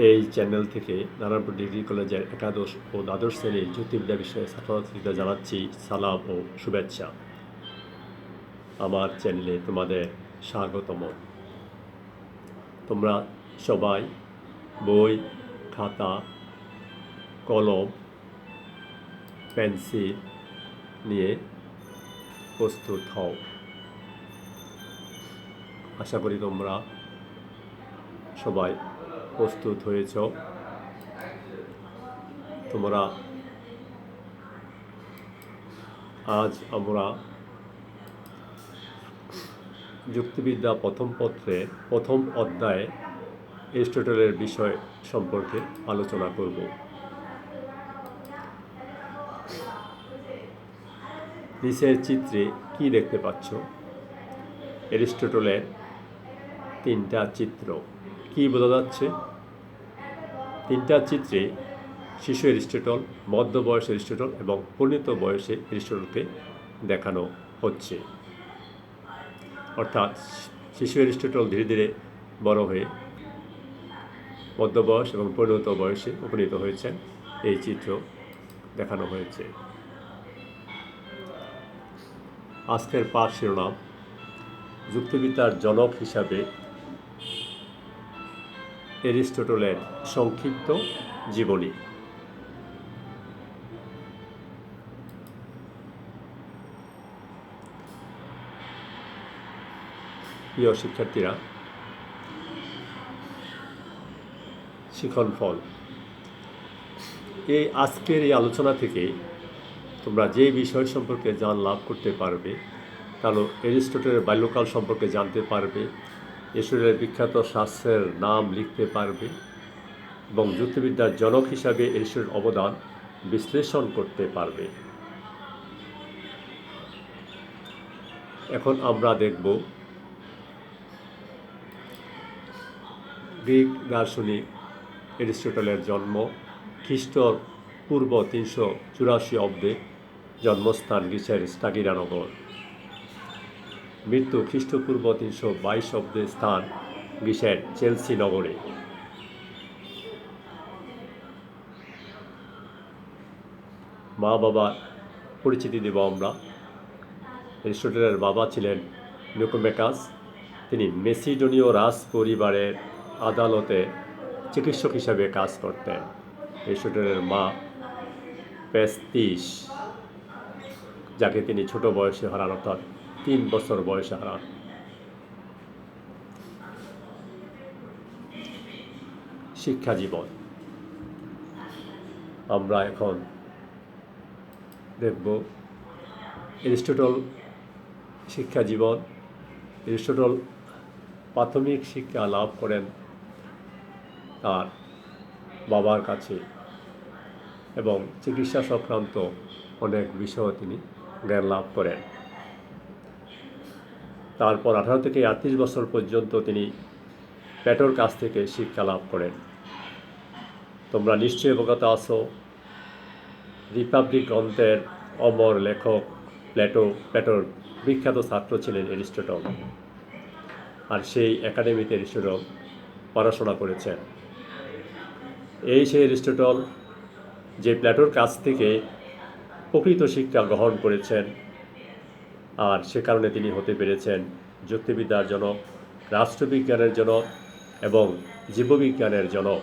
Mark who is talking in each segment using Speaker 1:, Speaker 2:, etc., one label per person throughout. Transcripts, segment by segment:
Speaker 1: এই চ্যানেল থেকে নারায়ণপুর ডিগ্রি কলেজের একাদশ ও দ্বাদশ শ্রেণীর জ্যোতির্বিদ্যা বিষয়ে ছাত্রছাত্রীদের জানাচ্ছি সালাম ও শুভেচ্ছা। আমার চ্যানেলে তোমাদের স্বাগতম। তোমরা সবাই বই, খাতা, কলম, পেন্সিল নিয়ে প্রস্তুত হও। আশা করি তোমরা সবাই প্রস্তুত হয়েছ। তোমরা আজ আমরা যুক্তিবিদ্যা প্রথম পত্রে প্রথম অধ্যায়ে এরিস্টটলের বিষয় সম্পর্কে আলোচনা করব। নিচের চিত্রে কি দেখতে পাচ্ছ? এরিস্টটলের তিনটা চিত্র। কি বোঝা যাচ্ছে? তিনটা চিত্রে শিশু এরিস্টটল, মধ্যবয়স এরিস্টটল এবং পরিণত বয়সে এরিস্টটলকে দেখানো হচ্ছে। অর্থাৎ শিশু এরিস্টটল ধীরে ধীরে বড় হয়ে মধ্যবয়স এবং পরিণত বয়সে উপনীত হয়েছেন, এই চিত্র দেখানো হয়েছে। আজকের পাঠ শিরোনাম যুক্তিবিদ্যার জনক হিসাবে এরিস্টটলের সংক্ষিপ্ত জীবনী। প্রিয় শিক্ষার্থীরা, শিক্ষণফল আজকের এই আলোচনা থেকে তোমরা যে বিষয় সম্পর্কে জ্ঞান লাভ করতে পারবে তা হলো এরিস্টটলের বাল্যকাল সম্পর্কে জানতে পারবে, এরিস্টটলের বিখ্যাত শাস্ত্রের নাম লিখতে পারবে এবং যুক্তিবিদ্যার জনক হিসাবে এরিস্টটলের অবদান বিশ্লেষণ করতে পারবে। এখন আমরা দেখব গ্রিক দার্শনিক এরিস্টটলের জন্ম খ্রিস্টপূর্ব 384 অব্দে, জন্মস্থান গ্রিসের স্টাগিরা নগর। মৃত্যু খ্রিস্টপূর্ব 322 অব্দে, স্থান গ্রিসের চেলসি নগরে। মা বাবার পরিচিতি দেব আমরা। এরিস্টটলের বাবা ছিলেন নিকোমেকাস। তিনি মেসিডোনীয় রাজ পরিবারের আদালতে চিকিৎসক হিসাবে কাজ করতেন। এরিস্টটলের মা পেস্তিস, যাকে তিনি ছোট বয়সে হারান, অর্থাৎ 3 বছর বয়সে হারান। শিক্ষা জীবন আমরা এখন দেখব এরিস্টটল শিক্ষা জীবন। এরিস্টটল প্রাথমিক শিক্ষা লাভ করেন তার বাবার কাছে এবং চিকিৎসা সংক্রান্ত অনেক বিষয় তিনি জ্ঞান লাভ করেন। তারপর 18 থেকে 38 বছর পর্যন্ত তিনি প্লেটোর কাছ থেকে শিক্ষা লাভ করেন। তোমরা নিশ্চয়ই অবগত আছো, রিপাবলিক গ্রন্থের অমর লেখক প্লেটোর বিখ্যাত ছাত্র ছিলেন এরিস্টটল, আর সেই একাডেমিতে এরিস্টটল পড়াশোনা করেছেন। সেই এরিস্টটল যে প্লেটোর কাছ থেকে প্রকৃত শিক্ষা গ্রহণ করেছেন, আর সে কারণে তিনি হতে পেরেছেন যুক্তিবিদ্যার জনক, রাষ্ট্রবিজ্ঞানের জনক এবং জীববিজ্ঞানের জনক।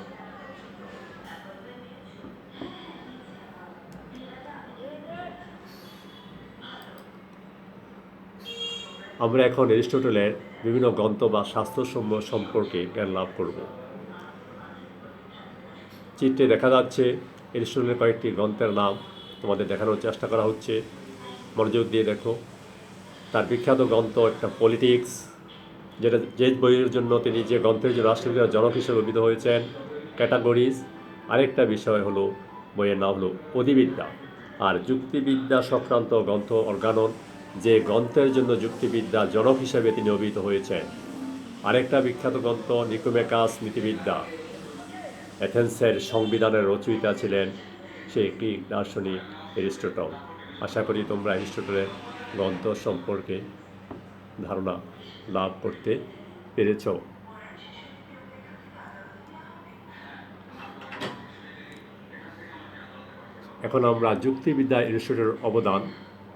Speaker 1: আমরা এখন এরিস্টটলের বিভিন্ন গ্রন্থ বা শাস্ত্রসমূহ সম্পর্কে জ্ঞান লাভ করব। চিত্রে দেখা যাচ্ছে এরিস্টটলের কয়েকটি গ্রন্থের নাম তোমাদের দেখানোর চেষ্টা করা হচ্ছে। মনোযোগ দিয়ে দেখো। তার বিখ্যাত গ্রন্থ একটা পলিটিক্স, যে বইয়ের জন্য তিনি, যে গ্রন্থের জন্য রাষ্ট্রবিজ্ঞানের জনক হিসেবে অভিহিত হয়েছেন, ক্যাটাগরিজ। আরেকটা বিষয় হলো, বইয়ের নাম হলো অধিবিদ্যা। আর যুক্তিবিদ্যা সংক্রান্ত গ্রন্থ অর্গানন, যে গ্রন্থের জন্য যুক্তিবিদ্যার জনক হিসেবে তিনি অভিহিত হয়েছেন। আরেকটা বিখ্যাত গ্রন্থ নিকোমেকাস নীতিবিদ্যা। অ্যাথেন্সের সংবিধানের রচয়িতা ছিলেন সেই গ্রিক দার্শনিক এরিস্টটল। আশা করি তোমরা এরিস্টটলের গ্রন্থ সম্পর্কে ধারণা লাভ করতে পেরেছ। এখন আমরা যুক্তিবিদ্যা ইনস্টিটিউটের অবদান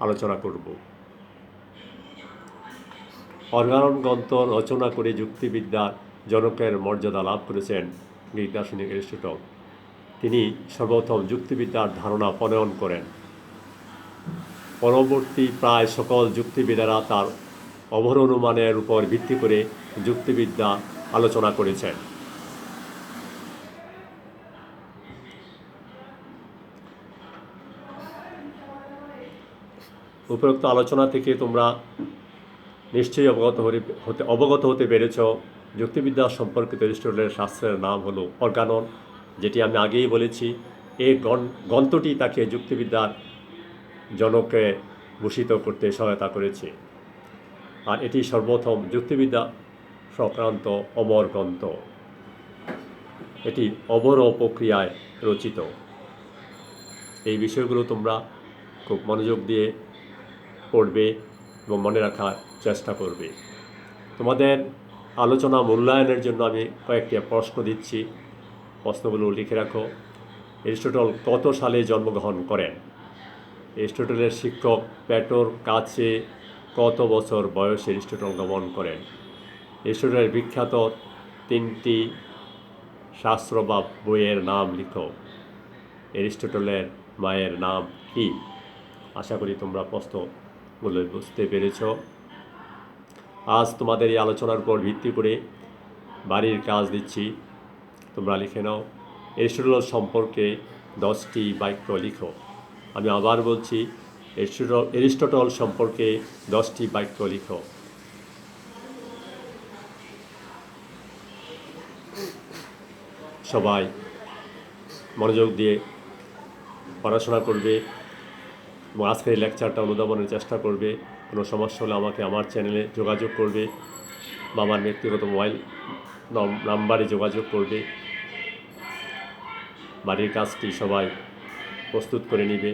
Speaker 1: আলোচনা করব। অর্গানন গ্রন্থ রচনা করে যুক্তিবিদ্যার জনকের মর্যাদা লাভ করেছেন গ্রিক দার্শনিক এরিস্টটল। তিনি সর্বপ্রথম যুক্তিবিদ্যার ধারণা প্রণয়ন করেন। পরবর্তী প্রায় সকল যুক্তিবিদেরা তার অভর অনুমানের উপর ভিত্তি করে যুক্তিবিদ্যা আলোচনা করেছেন। উপরোক্ত আলোচনা থেকে তোমরা নিশ্চয়ই অবগত হতে পেরেছ যুক্তিবিদ্যা সম্পর্কিত এরিস্টটলের শাস্ত্রের নাম হলো অর্গানন, যেটি আমি আগেই বলেছি। এই গ্রন্থটি তাকে যুক্তিবিদ্যার জনককে ভূষিত করতে সহায়তা করেছে, আর এটি সর্বপ্রথম যুক্তিবিদ্যা সংক্রান্ত অমর গ্রন্থ। এটি অবর প্রক্রিয়ায় রচিত। এই বিষয়গুলো তোমরা খুব মনোযোগ দিয়ে পড়বে এবং মনে রাখার চেষ্টা করবে। তোমাদের আলোচনা মূল্যায়নের জন্য আমি কয়েকটি প্রশ্ন দিচ্ছি, প্রশ্নগুলো লিখে রাখো। এরিস্টটল কত সালে জন্মগ্রহণ করেন? এরিস্টটলের শিক্ষক প্লেটোর কাছে কত বছর বয়সে এরিস্টটল গমন করেন? এরিস্টটলের বিখ্যাত 3টি শাস্ত্র বা বইয়ের নাম লিখো। এরিস্টটলের মায়ের নাম কি? আশা করি তোমরা প্রশ্নগুলো বুঝতে পেরেছ। আজ তোমাদের এই আলোচনার উপর ভিত্তি করে বাড়ির কাজ দিচ্ছি, তোমরা লিখে নাও। এরিস্টটল সম্পর্কে 10টি বাক্য লিখো। আমি আবার বলছি, এরিস্টটল সম্পর্কে 10টি বাক্য লিখো। সবাই মনোযোগ দিয়ে পড়াশোনা করবে এবং আজকের এই লেকচারটা অনুধাবনের চেষ্টা করবে। কোনো সমস্যা হলে আমাকে আমার চ্যানেলে যোগাযোগ করবে বা আমার ব্যক্তিগত মোবাইল নাম্বারে যোগাযোগ করবে। বাড়ির কাজটি সবাই প্রস্তুত করে নেবে।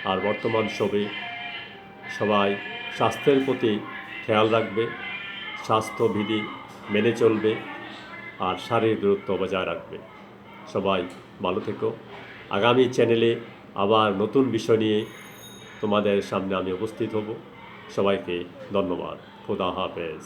Speaker 1: আর বর্তমান সবাই স্বাস্থ্যের প্রতি খেয়াল রাখবে, স্বাস্থ্যবিধি মেনে চলবে আর শারীরিক দূরত্ব বজায় রাখবে। সবাই ভালো থেকো। আগামী চ্যানেলে আবার নতুন বিষয় নিয়ে তোমাদের সামনে আমি উপস্থিত হব। সবাইকে ধন্যবাদ। খোদা হাফেজ।